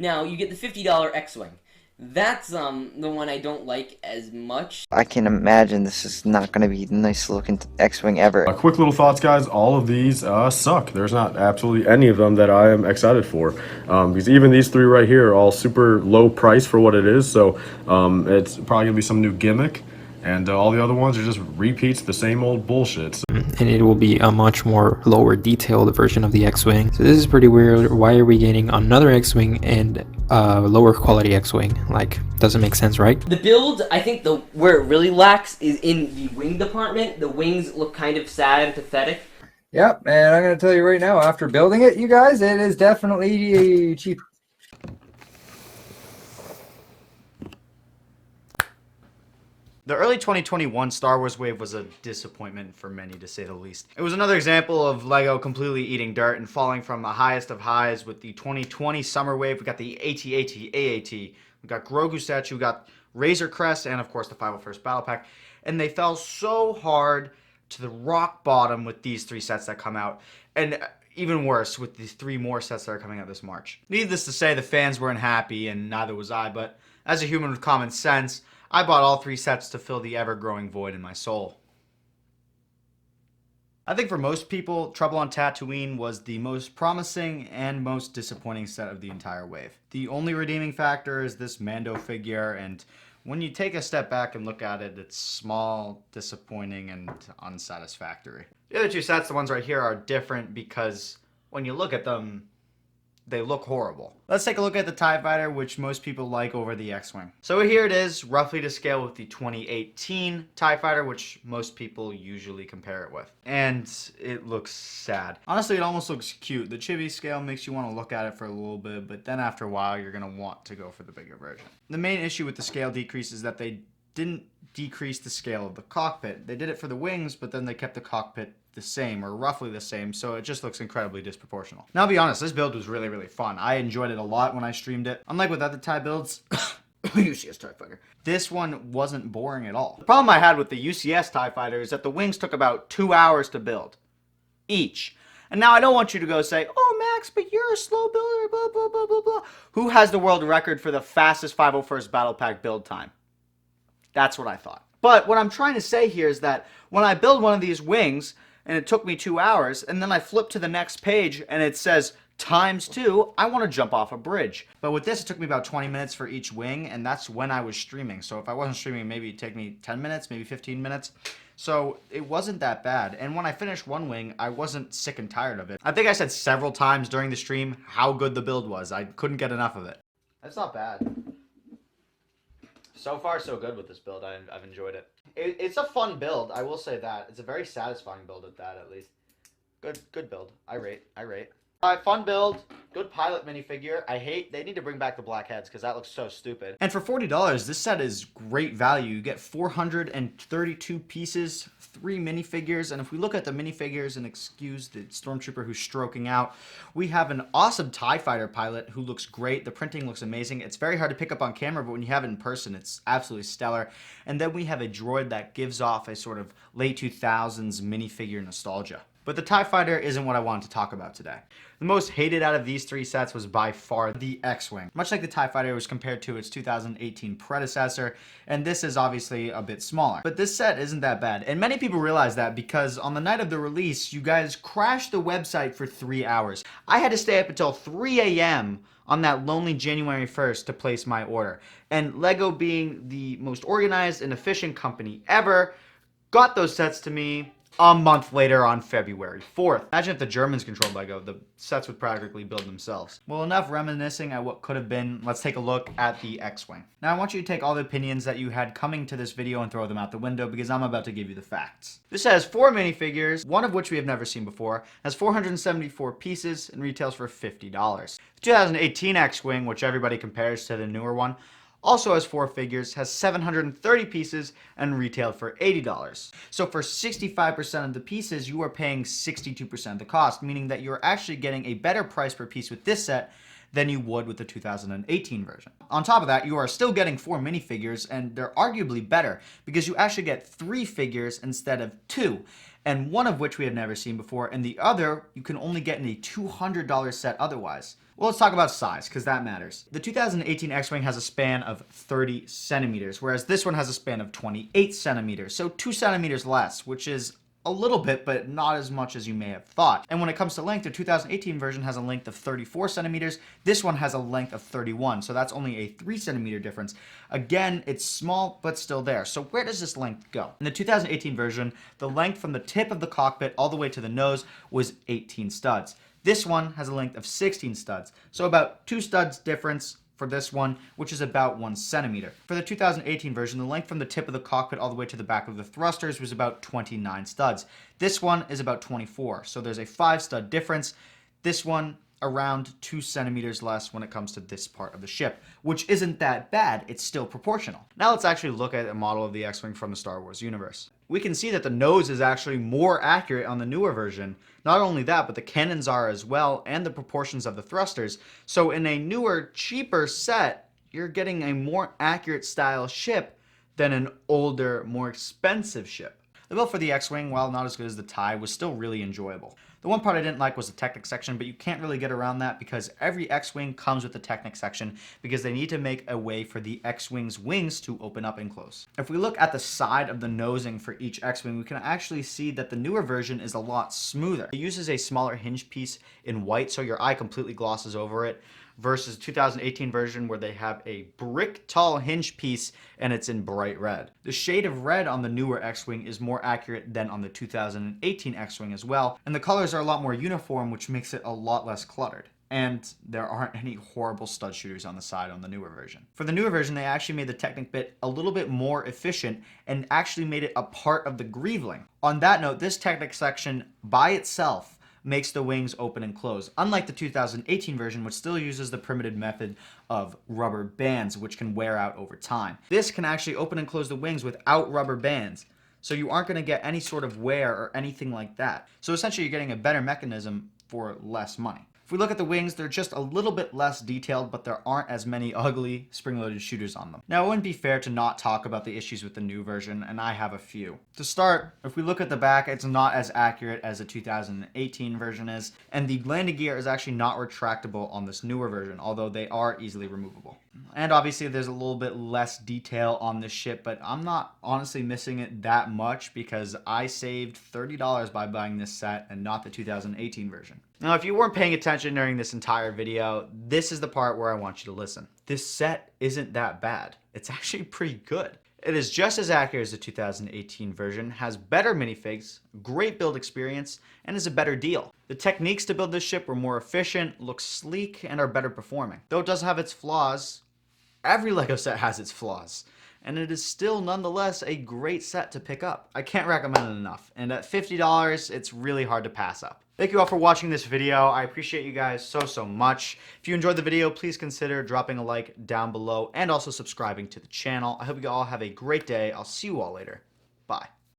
Now, you get the $50 X-Wing. That's the one I don't like as much. I can imagine this is not going to be the nice looking X-Wing ever. Quick little thoughts, guys. All of these suck. There's not absolutely any of them that I am excited for. Because even these three right here are all super low price for what it is. So it's probably going to be some new gimmick. And all the other ones are just repeats, the same old bullshit. And it will be a much more lower detailed version of the X-Wing. So this is pretty weird. Why are we getting another X-Wing and lower quality X-Wing? Like, doesn't make sense, right? The build, I think where it really lacks is in the wing department. The wings look kind of sad and pathetic. Yep, and I'm going to tell you right now, after building it, you guys, it is definitely cheap. The early 2021 Star Wars wave was a disappointment for many, to say the least. It was another example of LEGO completely eating dirt and falling from the highest of highs with the 2020 summer wave. We got the AT-AT, AAT, we got Grogu statue, we got Razor Crest, and of course the 501st Battle Pack. And they fell so hard to the rock bottom with these three sets that come out. And even worse with these three more sets that are coming out this March. Needless to say, the fans weren't happy, and neither was I, but as a human with common sense, I bought all three sets to fill the ever-growing void in my soul. I think for most people, Trouble on Tatooine was the most promising and most disappointing set of the entire wave. The only redeeming factor is this Mando figure, and when you take a step back and look at it, it's small, disappointing, and unsatisfactory. The other two sets, the ones right here, are different because when you look at them, they look horrible. Let's take a look at the TIE Fighter, which most people like over the X-Wing. So here it is, roughly to scale with the 2018 TIE Fighter, which most people usually compare it with. And it looks sad. Honestly, it almost looks cute. The chibi scale makes you want to look at it for a little bit, but then after a while, you're going to want to go for the bigger version. The main issue with the scale decrease is that they didn't decrease the scale of the cockpit. They did it for the wings, but then they kept the cockpit the same, or roughly the same, so it just looks incredibly disproportional. Now, I'll be honest, this build was really, really fun. I enjoyed it a lot when I streamed it. Unlike with other TIE builds, UCS TIE Fighter, this one wasn't boring at all. The problem I had with the UCS TIE Fighter is that the wings took about 2 hours to build, each. And now I don't want you to go say, oh, Max, but you're a slow builder, blah, blah, blah, blah, blah. Who has the world record for the fastest 501st Battle Pack build time? That's what I thought. But what I'm trying to say here is that when I build one of these wings, and it took me 2 hours, and then I flip to the next page, and it says ×2, I want to jump off a bridge. But with this, it took me about 20 minutes for each wing, and that's when I was streaming. So if I wasn't streaming, maybe it'd take me 10 minutes, maybe 15 minutes. So it wasn't that bad. And when I finished one wing, I wasn't sick and tired of it. I think I said several times during the stream how good the build was. I couldn't get enough of it. That's not bad. So far, so good with this build. I've enjoyed it. It's a fun build, I will say that. It's a very satisfying build at that, at least. Good build. I rate. Alright, fun build. Good pilot minifigure. They need to bring back the black heads because that looks so stupid. And for $40, this set is great value. You get 432 pieces, 3 minifigures, and if we look at the minifigures and excuse the stormtrooper who's stroking out, we have an awesome TIE Fighter pilot who looks great. The printing looks amazing. It's very hard to pick up on camera, but when you have it in person, it's absolutely stellar. And then we have a droid that gives off a sort of late 2000s minifigure nostalgia. But the TIE Fighter isn't what I wanted to talk about today. The most hated out of these three sets was by far the X-Wing. Much like the TIE Fighter, it was compared to its 2018 predecessor, and this is obviously a bit smaller. But this set isn't that bad, and many people realize that because on the night of the release, you guys crashed the website for 3 hours. I had to stay up until 3 a.m. on that lonely January 1st to place my order. And LEGO, being the most organized and efficient company ever, got those sets to me a month later on February 4th. Imagine if the Germans controlled LEGO, the sets would practically build themselves. Well, enough reminiscing at what could have been. Let's take a look at the X-Wing. Now I want you to take all the opinions that you had coming to this video and throw them out the window because I'm about to give you the facts. This has 4 minifigures, one of which we have never seen before, has 474 pieces and retails for $50. The 2018 X-Wing, which everybody compares to the newer one, also has 4 figures, has 730 pieces, and retailed for $80. So for 65% of the pieces, you are paying 62% of the cost, meaning that you're actually getting a better price per piece with this set than you would with the 2018 version. On top of that, you are still getting 4 minifigures, and they're arguably better because you actually get 3 figures instead of 2. and one of which we had never seen before, and the other you can only get in a $200 set otherwise. Well, let's talk about size, because that matters. The 2018 X-Wing has a span of 30 centimeters, whereas this one has a span of 28 centimeters, so 2 centimeters less, which is a little bit, but not as much as you may have thought. And when it comes to length, the 2018 version has a length of 34 centimeters. This one has a length of 31, so that's only a 3 centimeter difference. Again, it's small, but still there. So where does this length go? In the 2018 version, the length from the tip of the cockpit all the way to the nose was 18 studs. This one has a length of 16 studs, so about 2 studs difference for this one, which is about 1 centimeter. For the 2018 version, the length from the tip of the cockpit all the way to the back of the thrusters was about 29 studs. This one is about 24, so there's a 5 stud difference. This one around 2 centimeters less when it comes to this part of the ship, which isn't that bad. It's still proportional. Now let's actually look at a model of the X-Wing from the Star Wars universe. We can see that the nose is actually more accurate on the newer version. Not only that, but the cannons are as well, and the proportions of the thrusters. So in a newer, cheaper set, you're getting a more accurate style ship than an older, more expensive ship. The build for the X-Wing, while not as good as the TIE, was still really enjoyable. The one part I didn't like was the Technic section, but you can't really get around that because every X-Wing comes with the Technic section because they need to make a way for the X-Wing's wings to open up and close. If we look at the side of the nosing for each X-Wing, we can actually see that the newer version is a lot smoother. It uses a smaller hinge piece in white, so your eye completely glosses over it, versus 2018 version where they have a brick tall hinge piece and it's in bright red. The shade of red on the newer X-Wing is more accurate than on the 2018 X-Wing as well, and the colors are a lot more uniform, which makes it a lot less cluttered. And there aren't any horrible stud shooters on the side on the newer version. For the newer version, they actually made the Technic bit a little bit more efficient and actually made it a part of the Grieveling. On that note, this Technic section by itself makes the wings open and close, unlike the 2018 version, which still uses the primitive method of rubber bands, which can wear out over time. This can actually open and close the wings without rubber bands, so you aren't going to get any sort of wear or anything like that. So essentially you're getting a better mechanism for less money. If we look at the wings, they're just a little bit less detailed, but there aren't as many ugly spring-loaded shooters on them. Now, it wouldn't be fair to not talk about the issues with the new version, and I have a few. To start, if we look at the back, it's not as accurate as the 2018 version is, and the landing gear is actually not retractable on this newer version, although they are easily removable. And obviously there's a little bit less detail on this ship, but I'm not honestly missing it that much because I saved $30 by buying this set and not the 2018 version. Now, if you weren't paying attention during this entire video, this is the part where I want you to listen. This set isn't that bad. It's actually pretty good. It is just as accurate as the 2018 version, has better minifigs, great build experience, and is a better deal. The techniques to build this ship were more efficient, look sleek, and are better performing. Though it does have its flaws, every LEGO set has its flaws, and it is still nonetheless a great set to pick up. I can't recommend it enough, and at $50, it's really hard to pass up. Thank you all for watching this video. I appreciate you guys so much. If you enjoyed the video, please consider dropping a like down below and also subscribing to the channel. I hope you all have a great day. I'll see you all later. Bye.